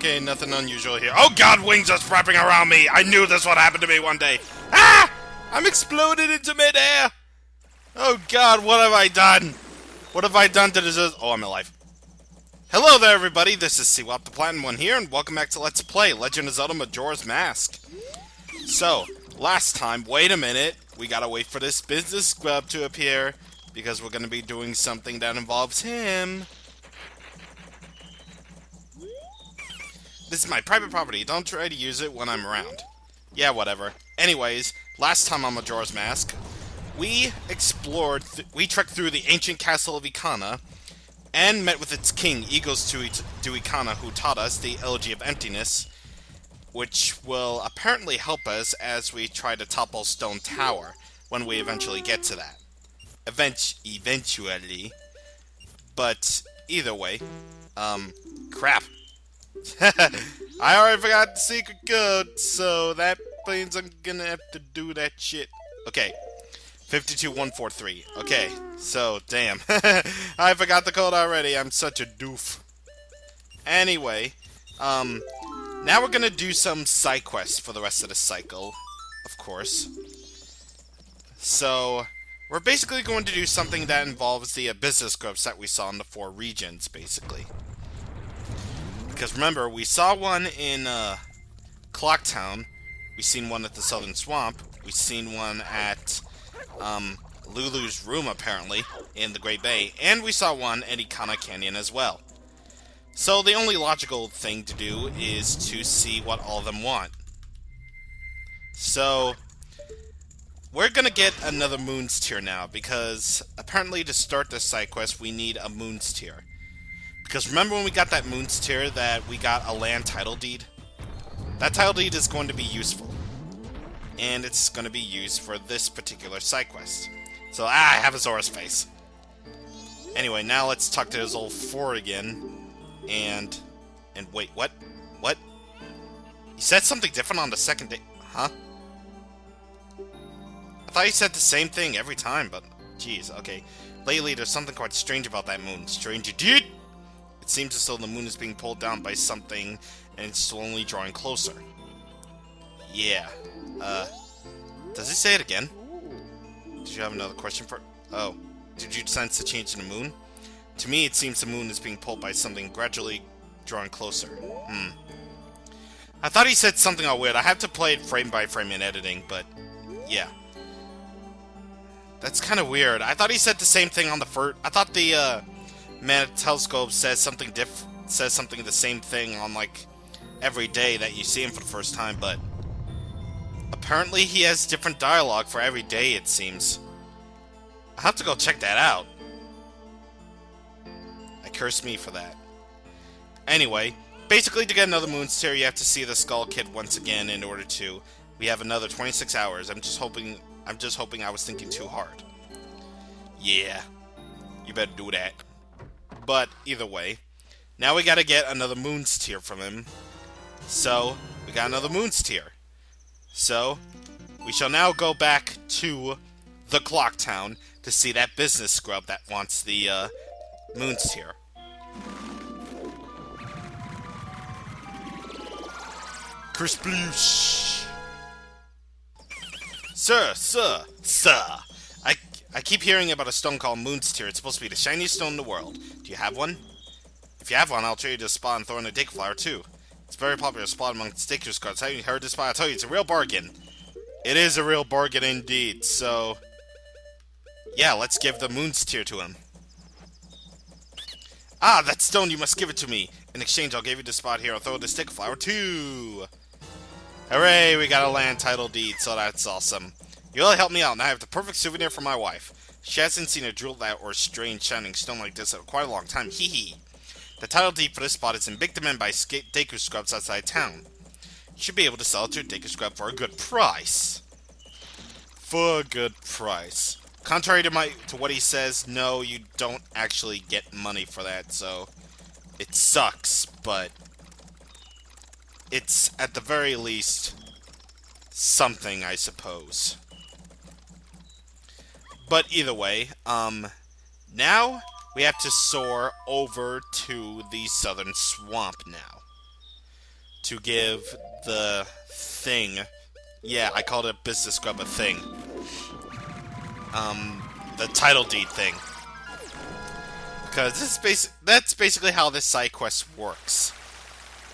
Okay, nothing unusual here. Oh god, wings are wrapping around me! I knew this would happen to me one day! Ah! I'm exploded into midair! Oh god, what have I done? What have I done to deserve— Oh, I'm alive. Hello there, everybody. This is Seawap the Platinum One here, and welcome back to Let's Play Legend of Zelda Majora's Mask. So, last time, wait a minute, we gotta wait for this business scrub to appear, because we're gonna be doing something that involves him. This is my private property. Don't try to use it when I'm around. Yeah, whatever. Anyways, last time on Majora's Mask, we explored, we trekked through the ancient castle of Ikana, and met with its king, Egos to Ikana, who taught us the Elegy of Emptiness, which will apparently help us as we try to topple Stone Tower, when we eventually get to that. Eventually. But, either way, crap. I already forgot the secret code, so that means I'm gonna have to do that shit. Okay, 52143. Okay, so, damn. I forgot the code already, I'm such a doof. Anyway, now we're gonna do some side quests for the rest of the cycle, of course. So, we're basically going to do something that involves the business groups that we saw in the 4 regions, basically. Because remember, we saw one in Clocktown, we seen one at the Southern Swamp, we seen one at Lulu's room, apparently, in the Great Bay, and we saw one at Ikana Canyon as well. So the only logical thing to do is to see what all of them want. So, we're gonna get another Moon's Tear now, because apparently to start this side quest, we need a Moon's Tear. Because remember when we got that Moon's Tear that we got a land title deed? That title deed is going to be useful. And it's going to be used for this particular side quest. So, I have a Zora's face. Anyway, now let's talk to his old Ford again. And wait, what? What? He said something different on the second day. Huh? I thought he said the same thing every time, but jeez, okay. Lately, there's something quite strange about that moon. Strange indeed! It seems as though the moon is being pulled down by something, and it's slowly drawing closer. Yeah. Does he say it again? Did you have another question for— Oh. Did you sense a change in the moon? To me, it seems the moon is being pulled by something gradually drawing closer. I thought he said something all weird. I have to play it frame by frame in editing, but yeah. That's kind of weird. I thought he said the same thing on the first— I thought the, man at the telescope says something the same thing on, like, every day that you see him for the first time, but apparently he has different dialogue for every day, it seems. I'll have to go check that out. I curse me for that. Anyway, basically to get another Moon's Tear, you have to see the Skull Kid once again in order to— we have another 26 hours. I'm just hoping I was thinking too hard. Yeah. You better do that. But, either way, now we gotta get another Moon's Tear from him. So, we got another Moon's Tear. So, we shall now go back to the Clock Town to see that business scrub that wants the, Moon's Tear. Kersploosh! Sir! I keep hearing about a stone called Moon's Tear. It's supposed to be the shiniest stone in the world. Do you have one? If you have one, I'll trade you to a spot and throw in a Dake Flower, too. It's a very popular spot among stickers cards. Have you heard this spot? I tell you, it's a real bargain. It is a real bargain indeed, so yeah, let's give the Moon's Tear to him. Ah, that stone, you must give it to me. In exchange, I'll give you the spot here. I'll throw the stick flower, too. Hooray, we got a land title deed, so that's awesome. You really helped me out, and I have the perfect souvenir for my wife. She hasn't seen a jewel that or strange shining stone like this in quite a long time. Hee hee. The title deed for this spot is in big demand by Deku Scrubs outside town. You should be able to sell it to a Deku Scrub for a good price. For a good price. Contrary to what he says, no, you don't actually get money for that, so it sucks, but it's at the very least something, I suppose. But either way, now we have to soar over to the Southern Swamp now. to give the thing. Yeah, I called it business scrub a thing. The title deed thing. Because that's basically how this side quest works.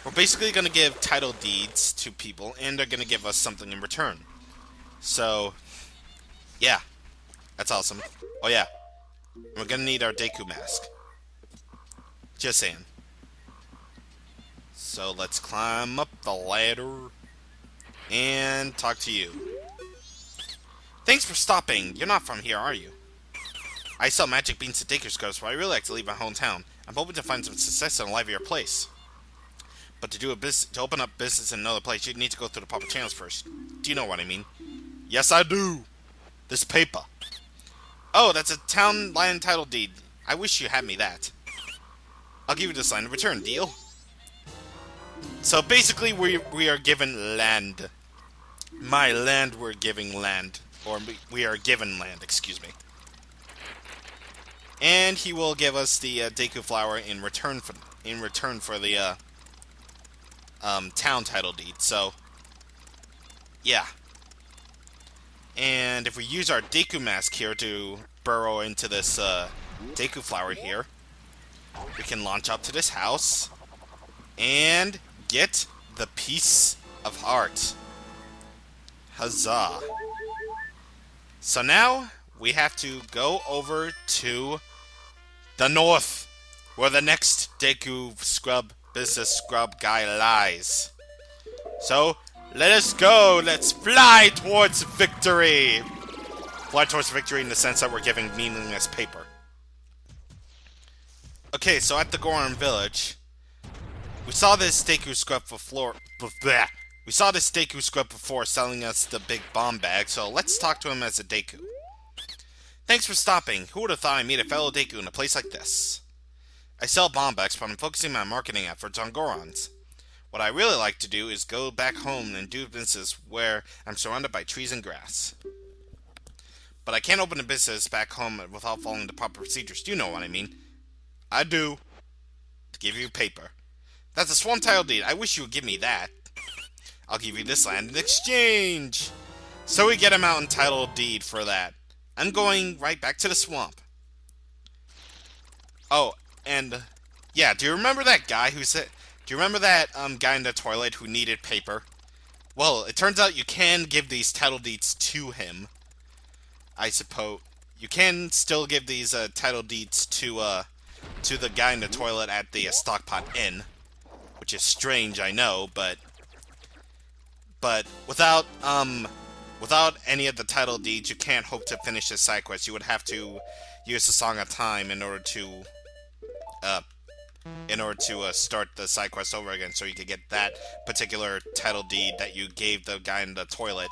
We're basically going to give title deeds to people, and they're going to give us something in return. So, yeah. That's awesome. Oh yeah. We're going to need our Deku mask. Just saying. So let's climb up the ladder and talk to you. Thanks for stopping. You're not from here, are you? I sell magic beans to Deku scrubs, but I really like to leave my hometown. I'm hoping to find some success in a livelier place. But to open up business in another place, you need to go through the proper channels first. Do you know what I mean? Yes, I do. This paper. Oh, that's a town land title deed. I wish you had me that. I'll give you this land in return. Deal? So basically, we are given land. My land, we're giving land. Or we are given land, excuse me. And he will give us the Deku flower in return for the town title deed. So yeah. And if we use our Deku mask here to burrow into this Deku flower here, we can launch up to this house and get the piece of heart. Huzzah. So now we have to go over to the north, where the next Deku business scrub guy lies. So, let us go! Let's fly towards victory! Fly towards victory in the sense that we're giving meaningless paper. Okay, so at the Goron village, we saw this Deku scrub We saw this Deku scrub before selling us the big bomb bag, so let's talk to him as a Deku. Thanks for stopping. Who would have thought I'd meet a fellow Deku in a place like this? I sell bomb bags, but I'm focusing my marketing efforts on Gorons. What I really like to do is go back home and do business where I'm surrounded by trees and grass. But I can't open a business back home without following the proper procedures. Do you know what I mean? I do. To give you paper. That's a swamp title deed. I wish you would give me that. I'll give you this land in exchange. So we get a mountain title deed for that. I'm going right back to the swamp. Oh, and yeah, do you remember that guy who said... Do you remember that guy in the toilet who needed paper? Well, it turns out you can give these title deeds to him. I suppose. You can still give these title deeds to the guy in the toilet at the Stockpot Inn. Which is strange, I know, but without any of the title deeds, you can't hope to finish this side quest. You would have to use the Song of Time in order to start the side quest over again, so you could get that particular title deed that you gave the guy in the toilet.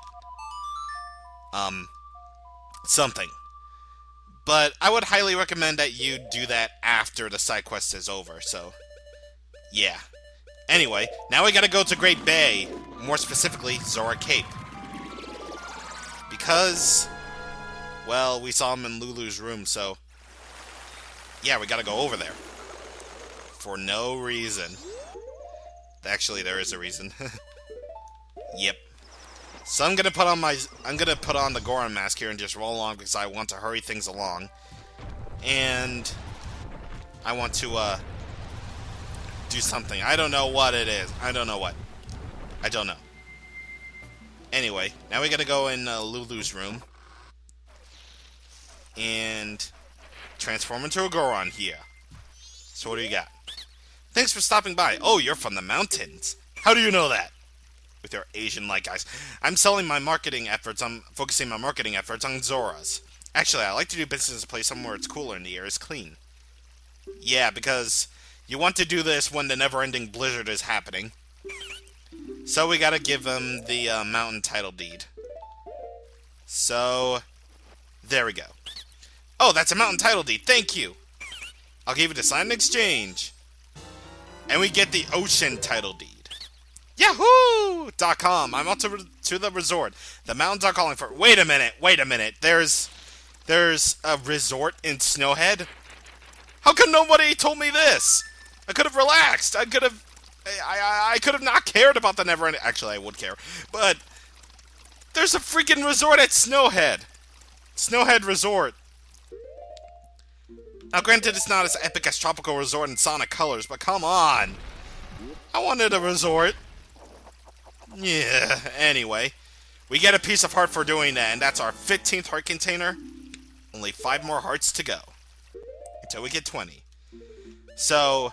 Something. But I would highly recommend that you do that after the side quest is over, so yeah. Anyway, now we gotta go to Great Bay, more specifically, Zora Cape. Because, well, we saw him in Lulu's room, so yeah, we gotta go over there. For no reason. Actually, there is a reason. Yep. So I'm gonna put on the Goron mask here and just roll along because I want to hurry things along. And I want to do something. I don't know what it is. I don't know. Anyway, now we gotta go in Lulu's room and transform into a Goron here. So what do you got? Thanks for stopping by. Oh, you're from the mountains. How do you know that? With your Asian-like eyes. I'm focusing my marketing efforts on Zora's. Actually, I like to do business in a place somewhere it's cooler and the air is clean. Yeah, because you want to do this when the never-ending blizzard is happening. So we gotta give them the mountain title deed. So, there we go. Oh, that's a mountain title deed. Thank you. I'll give you this land in exchange. And we get the ocean title deed. Yahoo.com. I'm out to the resort. The mountains are calling for... Wait a minute. There's a resort in Snowhead? How come nobody told me this? I could have relaxed. I could have I could have not cared about the never-ending... Actually, I would care. But there's a freaking resort at Snowhead. Snowhead Resort. Now, granted, it's not as epic as Tropical Resort in Sonic Colors, but come on. I wanted a resort. Yeah, anyway. We get a piece of heart for doing that, and that's our 15th heart container. Only 5 more hearts to go. Until we get 20. So,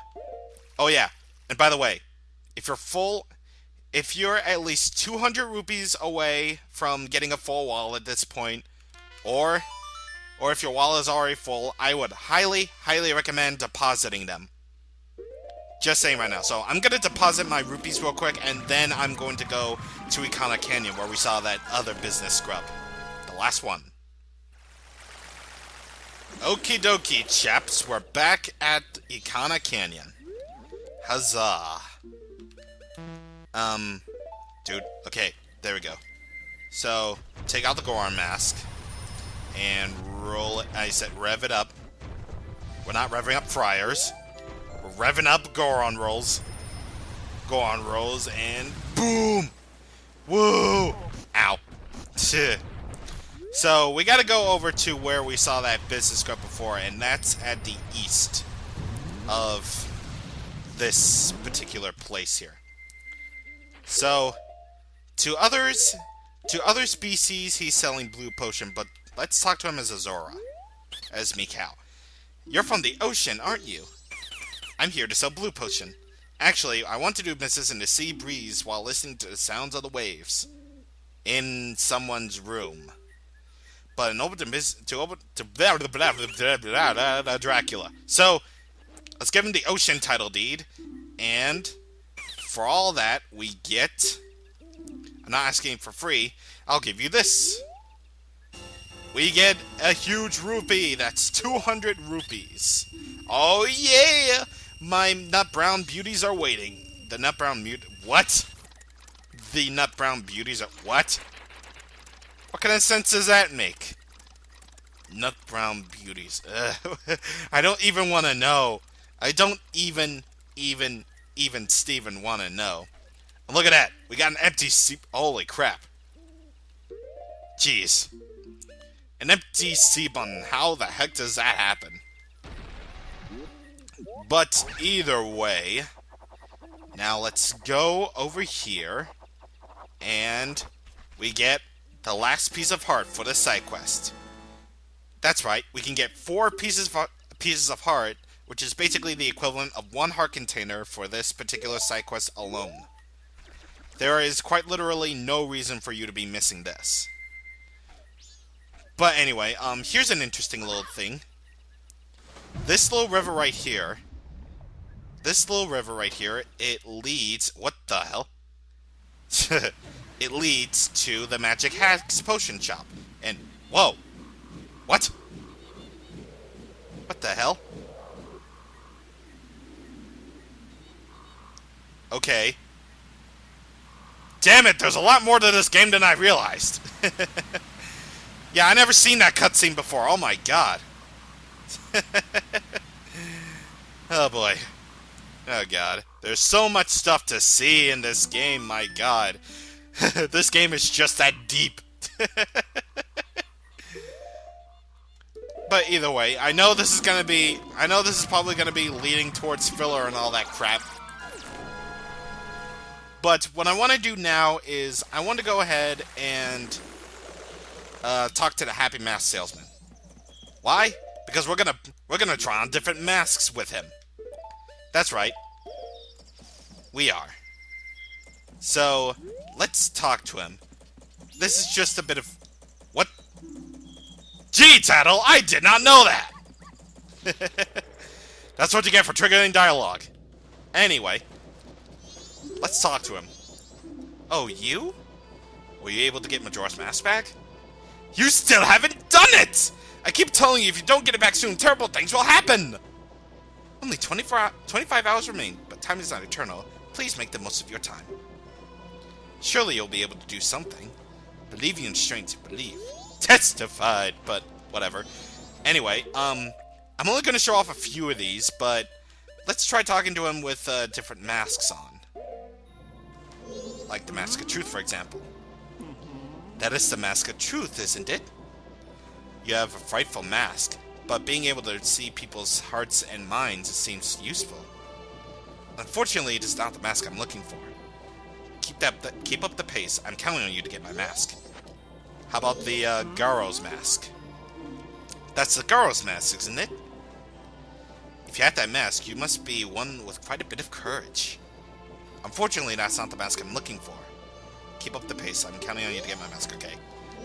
oh yeah. And by the way, if you're at least 200 rupees away from getting a full wall at this point, or if your wallet is already full, I would highly, highly recommend depositing them. Just saying right now. So I'm going to deposit my rupees real quick, and then I'm going to go to Ikana Canyon, where we saw that other business scrub. The last one. Okie dokie, chaps. We're back at Ikana Canyon. Huzzah. Dude, okay, there we go. So, take out the Goron mask, and roll it. I said rev it up. We're not revving up fryers. We're revving up Goron rolls. Goron rolls, and boom! Woo! Ow. So, we gotta go over to where we saw that business scrub before, and that's at the east of this particular place here. So, to other species, he's selling blue potion, but let's talk to him as Azora, as Mikau. You're from the ocean, aren't you? I'm here to sell blue potion. Actually, I want to do business in the sea breeze while listening to the sounds of the waves in someone's room. But in order to Dracula. So, let's give him the ocean title deed, and for all that, we get... I'm not asking for free. I'll give you this. We get a huge rupee. That's 200 rupees. Oh, yeah! My nut brown beauties are waiting. The nut brown what? The nut brown beauties are... What? What kind of sense does that make? Nut brown beauties. I don't even want to know. I don't even Steven want to know. And look at that. We got an empty sea... Holy crap. Jeez. An empty sea button. How the heck does that happen? But either way, now let's go over here, and we get the last piece of heart for the side quest. That's right, we can get 4 pieces of heart, which is basically the equivalent of 1 heart container for this particular side quest alone. There is quite literally no reason for you to be missing this. But anyway, here's an interesting little thing. This little river right here, it leads... What the hell? It leads to the Magic Hacks Potion Shop. And, whoa! What? What the hell? Okay. Damn it, there's a lot more to this game than I realized. Yeah, I never seen that cutscene before. Oh my god. Oh boy. Oh god. There's so much stuff to see in this game, my god. This game is just that deep. But either way, I know this is probably gonna be leading towards filler and all that crap. But what I want to do now is I want to go ahead and talk to the Happy Mask Salesman. Why? Because we're gonna try on different masks with him. That's right. We are. So let's talk to him. This is just a bit of... What? Gee, Tattle, I did not know that! That's what you get for triggering dialogue. Anyway, let's talk to him. Oh, you? Were you able to get Majora's Mask back? You still haven't done it! I keep telling you, if you don't get it back soon, terrible things will happen! Only 25 hours remain, but time is not eternal. Please make the most of your time. Surely you'll be able to do something. Believe you in strength to believe. Testified, but whatever. Anyway, I'm only going to show off a few of these, but let's try talking to him with different masks on. Like the Mask of Truth, for example. That is the Mask of Truth, isn't it? You have a frightful mask, but being able to see people's hearts and minds seems useful. Unfortunately, it is not the mask I'm looking for. Keep up the pace. I'm counting on you to get my mask. How about the Garo's mask? That's the Garo's mask, isn't it? If you have that mask, you must be one with quite a bit of courage. Unfortunately, that's not the mask I'm looking for. Keep up the pace. I'm counting on you to get my mask, okay?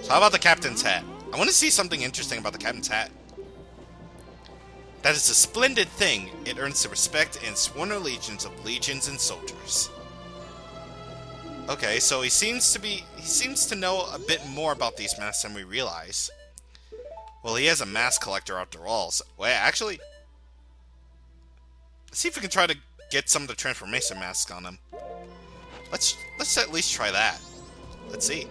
So how about the captain's hat? I want to see something interesting about the captain's hat. That is a splendid thing. It earns the respect and sworn allegiance of legions and soldiers. Okay, so he seems to know a bit more about these masks than we realize. Well, he is a mask collector after all. So, wait, actually, let's see if we can try to get some of the transformation masks on him. Let's at least try that. Let's see.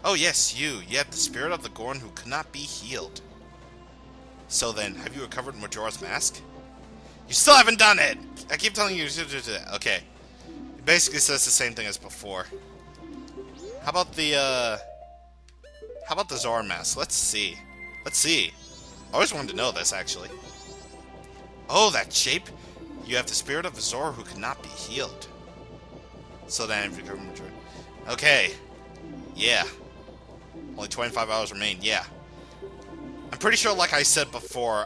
Oh yes, you have the spirit of the Gorn who could not be healed. So then, have you recovered Majora's mask? You still haven't done it! I keep telling you to. Okay. It basically says the same thing as before. How about the Zora mask? Let's see. I always wanted to know this, actually. Oh, that shape! You have the spirit of a Zora who cannot be healed. So then, if you recover Majora. Okay. Yeah. Only 25 hours remain. Yeah. I'm pretty sure, like I said before,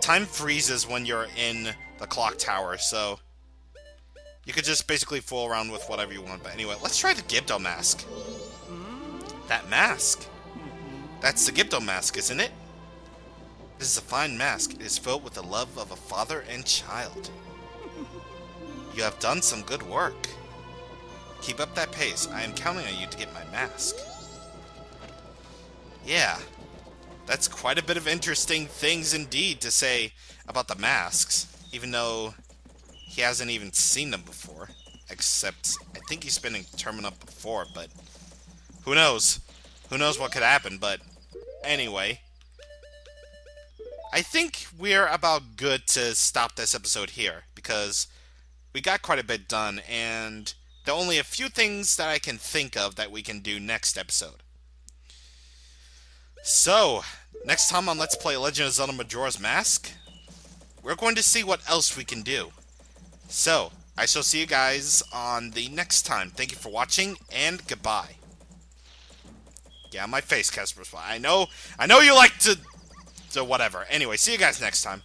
time freezes when you're in the clock tower, so you could just basically fool around with whatever you want. But anyway, let's try the Gibdo mask. That mask. That's the Gibdo mask, isn't it? This is a fine mask. It is filled with the love of a father and child. You have done some good work. Keep up that pace. I am counting on you to get my mask. Yeah. That's quite a bit of interesting things indeed to say about the masks, even though he hasn't even seen them before. Except, I think he's been in Termina before, but who knows? Who knows what could happen, but anyway. I think we're about good to stop this episode here, because we got quite a bit done, and there are only a few things that I can think of that we can do next episode. So, next time on Let's Play Legend of Zelda Majora's Mask, we're going to see what else we can do. So, I shall see you guys on the next time. Thank you for watching, and goodbye. Yeah, my face, Casper. I know you like to whatever. Anyway, see you guys next time.